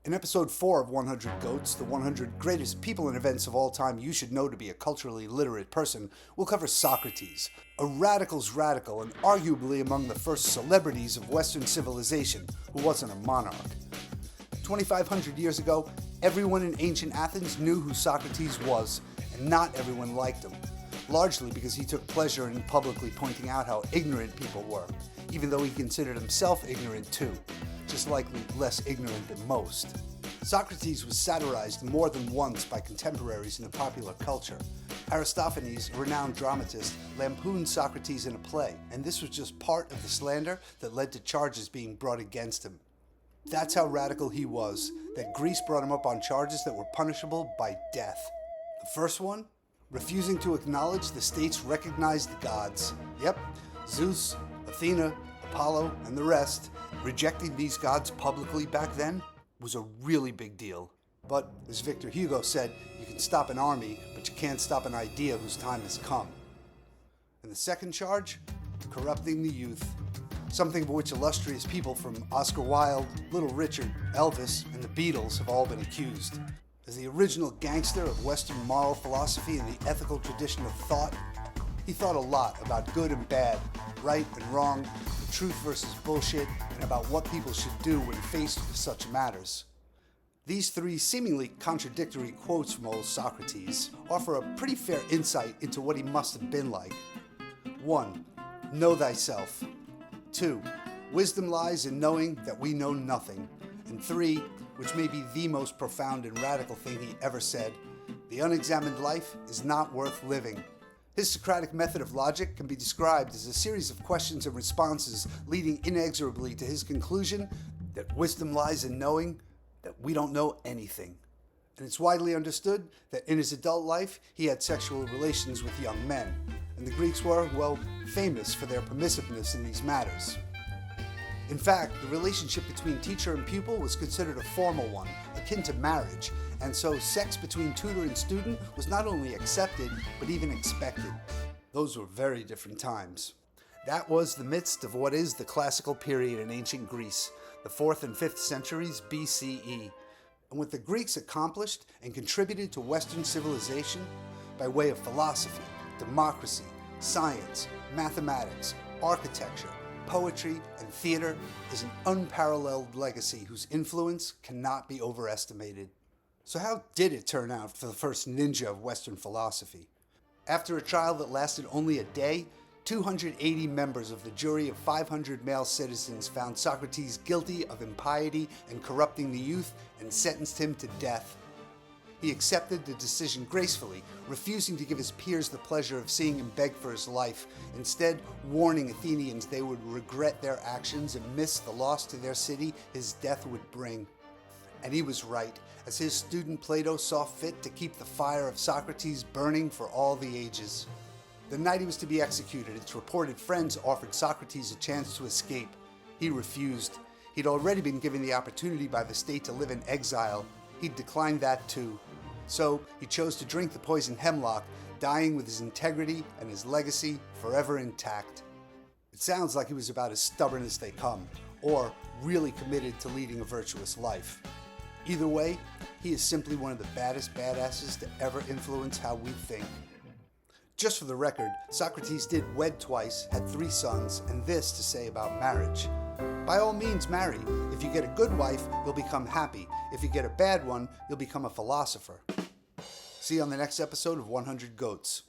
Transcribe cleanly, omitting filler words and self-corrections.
In episode 4 of 100 Goats, the 100 greatest people and events of all time you should know to be a culturally literate person, we'll cover Socrates, a radical's radical and arguably among the first celebrities of Western civilization who wasn't a monarch. 2,500 years ago, everyone in ancient Athens knew who Socrates was, and not everyone liked him, largely because he took pleasure in publicly pointing out how ignorant people were, even though he considered himself ignorant too, just likely less ignorant than most. Socrates was satirized more than once by contemporaries in the popular culture. Aristophanes, a renowned dramatist, lampooned Socrates in a play, and this was just part of the slander that led to charges being brought against him. That's how radical he was, that Greece brought him up on charges that were punishable by death. The first one? Refusing to acknowledge the state's recognized gods. Yep, Zeus, Athena, Apollo, and the rest. Rejecting these gods publicly back then was a really big deal. But, as Victor Hugo said, you can stop an army, but you can't stop an idea whose time has come. And the second charge? Corrupting the youth. Something for which illustrious people from Oscar Wilde, Little Richard, Elvis, and the Beatles have all been accused. As the original gangster of Western moral philosophy and the ethical tradition of thought, he thought a lot about good and bad, right and wrong, the truth versus bullshit, and about what people should do when faced with such matters. These three seemingly contradictory quotes from old Socrates offer a pretty fair insight into what he must have been like. 1. Know thyself. 2. Wisdom lies in knowing that we know nothing. And 3, which may be the most profound and radical thing he ever said, the unexamined life is not worth living. His Socratic method of logic can be described as a series of questions and responses leading inexorably to his conclusion that wisdom lies in knowing that we don't know anything. And it's widely understood that in his adult life he had sexual relations with young men, and the Greeks were, well, famous for their permissiveness in these matters. In fact, the relationship between teacher and pupil was considered a formal one, akin to marriage, and so sex between tutor and student was not only accepted, but even expected. Those were very different times. That was the midst of what is the classical period in ancient Greece, the 4th and 5th centuries BCE. And what the Greeks accomplished and contributed to Western civilization by way of philosophy, democracy, science, mathematics, architecture, poetry, and theater is an unparalleled legacy whose influence cannot be overestimated. So how did it turn out for the first ninja of Western philosophy? After a trial that lasted only a day, 280 members of the jury of 500 male citizens found Socrates guilty of impiety and corrupting the youth and sentenced him to death. He accepted the decision gracefully, refusing to give his peers the pleasure of seeing him beg for his life, instead warning Athenians they would regret their actions and miss the loss to their city his death would bring. And he was right, as his student Plato saw fit to keep the fire of Socrates burning for all the ages. The night he was to be executed, its reported friends offered Socrates a chance to escape. He refused. He'd already been given the opportunity by the state to live in exile. He'd declined that too. So he chose to drink the poisoned hemlock, dying with his integrity and his legacy forever intact. It sounds like he was about as stubborn as they come, or really committed to leading a virtuous life. Either way, he is simply one of the baddest badasses to ever influence how we think. Just for the record, Socrates did wed twice, had 3 sons, and this to say about marriage. By all means marry. If you get a good wife, you'll become happy. If you get a bad one, you'll become a philosopher. See you on the next episode of 100 Goats.